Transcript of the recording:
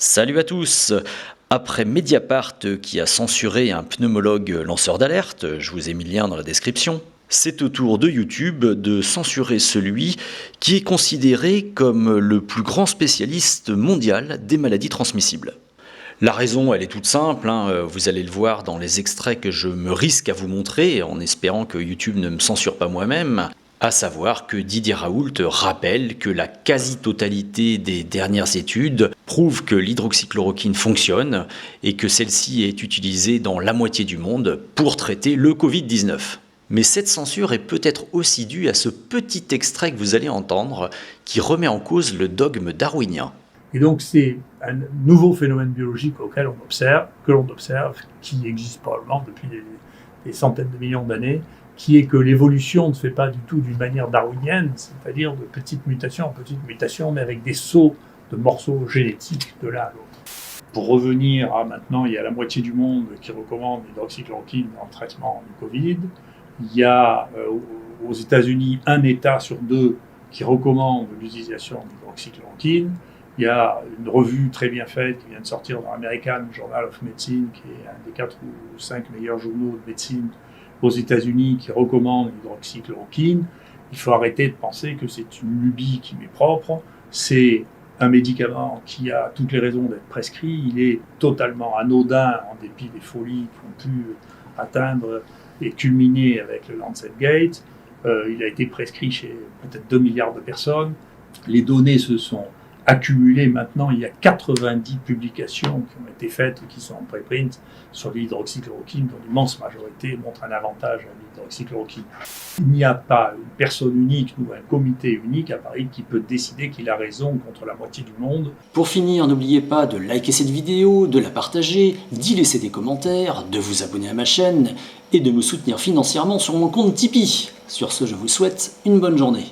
Salut à tous! Après Mediapart qui a censuré un pneumologue lanceur d'alerte, je vous ai mis le lien dans la description, c'est au tour de YouTube de censurer celui qui est considéré comme le plus grand spécialiste mondial des maladies transmissibles. La raison, elle est toute simple, vous allez le voir dans les extraits que je me risque à vous montrer, en espérant que YouTube ne me censure pas moi-même, à savoir que Didier Raoult rappelle que la quasi-totalité des dernières études prouvent que l'hydroxychloroquine fonctionne et que celle-ci est utilisée dans la moitié du monde pour traiter le Covid-19. Mais cette censure est peut-être aussi due à ce petit extrait que vous allez entendre qui remet en cause le dogme darwinien. Et donc c'est un nouveau phénomène biologique que l'on observe, qui existe probablement depuis des centaines de millions d'années, qui est que l'évolution ne se fait pas du tout d'une manière darwinienne, c'est-à-dire de petite mutation en petite mutation, mais avec des sauts de morceaux génétiques de l'un à l'autre. Pour revenir à maintenant, il y a la moitié du monde qui recommande l'hydroxychloroquine en traitement du Covid. Il y a aux États-Unis un État sur deux qui recommande l'utilisation d'hydroxychloroquine. Il y a une revue très bien faite qui vient de sortir dans l'American Journal of Medicine, qui est un des 4 ou 5 meilleurs journaux de médecine aux États-Unis, qui recommande l'hydroxychloroquine. Il faut arrêter de penser que c'est une lubie qui m'est propre. C'est un médicament qui a toutes les raisons d'être prescrit. Il est totalement anodin, en dépit des folies qui ont pu atteindre et culminer avec le Lancet Gate. Il a été prescrit chez peut-être 2 milliards de personnes. Les données se sont accumulées maintenant. Il y a 90 publications qui ont été faites, qui sont en préprint sur l'hydroxychloroquine, dont l'immense majorité montre un avantage à l'hydroxychloroquine. Il n'y a pas une personne unique ou un comité unique à Paris qui peut décider qu'il a raison contre la moitié du monde. Pour finir, n'oubliez pas de liker cette vidéo, de la partager, d'y laisser des commentaires, de vous abonner à ma chaîne et de me soutenir financièrement sur mon compte Tipeee. Sur ce, je vous souhaite une bonne journée.